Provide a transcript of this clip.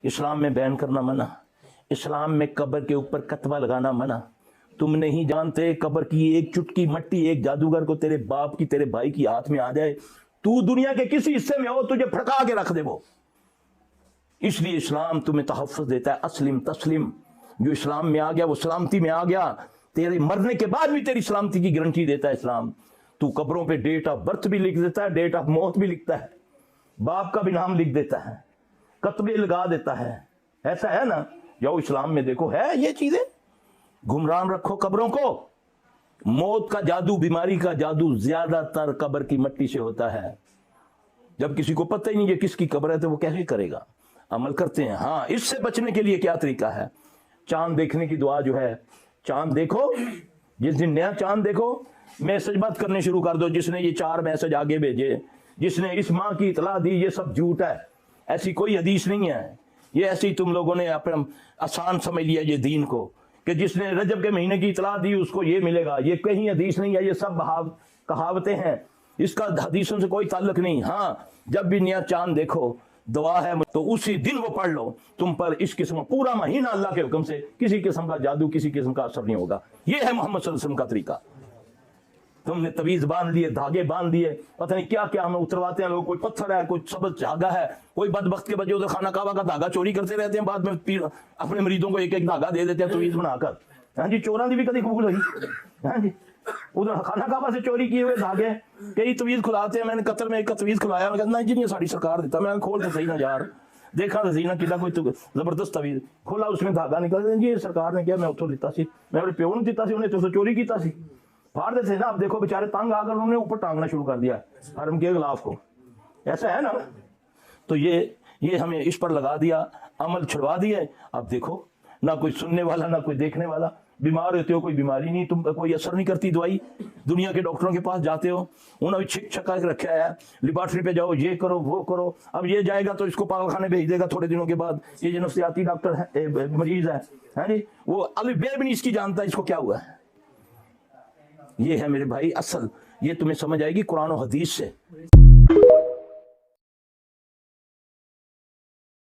اسلام میں بیان کرنا منع، اسلام میں قبر کے اوپر کتبہ لگانا منع۔ تم نہیں جانتے قبر کی ایک چٹکی مٹی ایک جادوگر کو تیرے باپ کی تیرے بھائی کی ہاتھ میں آ جائے، تو دنیا کے کسی حصے میں ہو تجھے پھڑکا کے رکھ دے وہ۔ اس لیے اسلام تمہیں تحفظ دیتا ہے، اسلم تسلم۔ جو اسلام میں آ گیا وہ سلامتی میں آ گیا، تیرے مرنے کے بعد بھی تیری سلامتی کی گارنٹی دیتا ہے اسلام۔ تو قبروں پہ ڈیٹ آف برتھ بھی لکھ دیتا ہے، ڈیٹ آف موت بھی لکھتا ہے، باپ کا بھی نام لکھ دیتا ہے، کتبے لگا دیتا ہے۔ ایسا ہے نا؟ جاؤ اسلام میں دیکھو، ہے یہ چیزیں۔ گمران رکھو قبروں کو۔ موت کا جادو، بیماری کا جادو زیادہ تر قبر کی مٹی سے ہوتا ہے۔ جب کسی کو پتہ ہی نہیں ہے کس کی قبر ہے تو وہ کیسے کرے گا؟ عمل کرتے ہیں۔ ہاں، اس سے بچنے کے لیے کیا طریقہ ہے؟ چاند دیکھنے کی دعا جو ہے، چاند دیکھو، جس دن نیا چاند دیکھو میسج مت کرنے شروع کر دو، جس نے یہ 4 میسج آگے بھیجے، جس نے اس ماں کی اطلاع دی، یہ سب جھوٹ ہے۔ ایسی کوئی حدیث نہیں ہے، یہ ایسی تم لوگوں نے اپنا آسان سمجھ لیا یہ دین کو، کہ جس نے رجب کے مہینے کی اطلاع دی اس کو یہ ملے گا۔ یہ کہیں حدیث نہیں ہے، یہ سب کہاوتیں ہیں، اس کا حدیثوں سے کوئی تعلق نہیں۔ ہاں، جب بھی نیا چاند دیکھو دعا ہے تو اسی دن وہ پڑھ لو، تم پر اس قسم پورا مہینہ اللہ کے حکم سے کسی قسم کا جادو، کسی قسم کا اثر نہیں ہوگا۔ یہ ہے محمد صلی اللہ علیہ وسلم کا طریقہ۔ تم نے تعویذ باندھ لیے، دھاگے باندھ لیے، پتہ نہیں کیا کیا ہمیں اترواتے ہیں لوگ، کوئی پتھر ہے، کوئی سبز دھاگا ہے، کوئی بدبخت کے بچے ادھر خانہ کعبہ کا دھاگا چوری کرتے رہتے ہیں، بعد میں اپنے مریضوں کو ایک ایک دھاگا دے دیتے ہیں تعویذ بنا کر۔ ہاں جی، چوراں دی بھی کدی قبول ہوئی؟ ہاں جی، ادھر خانہ کعبہ سے چوری کیے ہوئے دھاگے کئی تعویذ کھلاتے ہیں۔ میں نے قطر میں ایک تعویذ کھلایا، میں کہا نہیں جی، یہ ساری سرکار دیتا۔ میں نے کھول کے صحیح نہ یار دیکھا تو صحیح نہ کتا کوئی زبردست تعویذ کھولا، اس میں دھاگا نکل جی سرکار نے کیا، میں اتوں لیتا سی، میں اپنے پیو نے دیتا سی، انہیں تو چوری کیتا سی، پھاڑ دیتے نا۔ اب دیکھو بیچارے تنگ آ کر انہوں نے اوپر ٹانگنا شروع کر دیا حرم کے غلاف کو۔ ایسا ہے نا؟ تو یہ ہمیں اس پر لگا دیا، عمل چھڑوا دیا۔ اب دیکھو، نہ کوئی سننے والا نہ کوئی دیکھنے والا، بیمار ہوتے ہو کوئی بیماری نہیں، تم کوئی اثر نہیں کرتی دوائی، دنیا کے ڈاکٹروں کے پاس جاتے ہو، انہوں نے چھک چھکا کے رکھا ہے، لیبارٹری پہ جاؤ، یہ کرو وہ کرو، اب یہ جائے گا تو اس کو پاگل خانے بھیج دے گا تھوڑے دنوں کے بعد، یہ جو نفسیاتی ڈاکٹر ہے مریض ہے، ہاں جی، وہ الف بے بھی نہیں اس کی جانتا اس کو کیا ہوا ہے۔ یہ ہے میرے بھائی اصل، یہ تمہیں سمجھ آئے گی قرآن و حدیث سے۔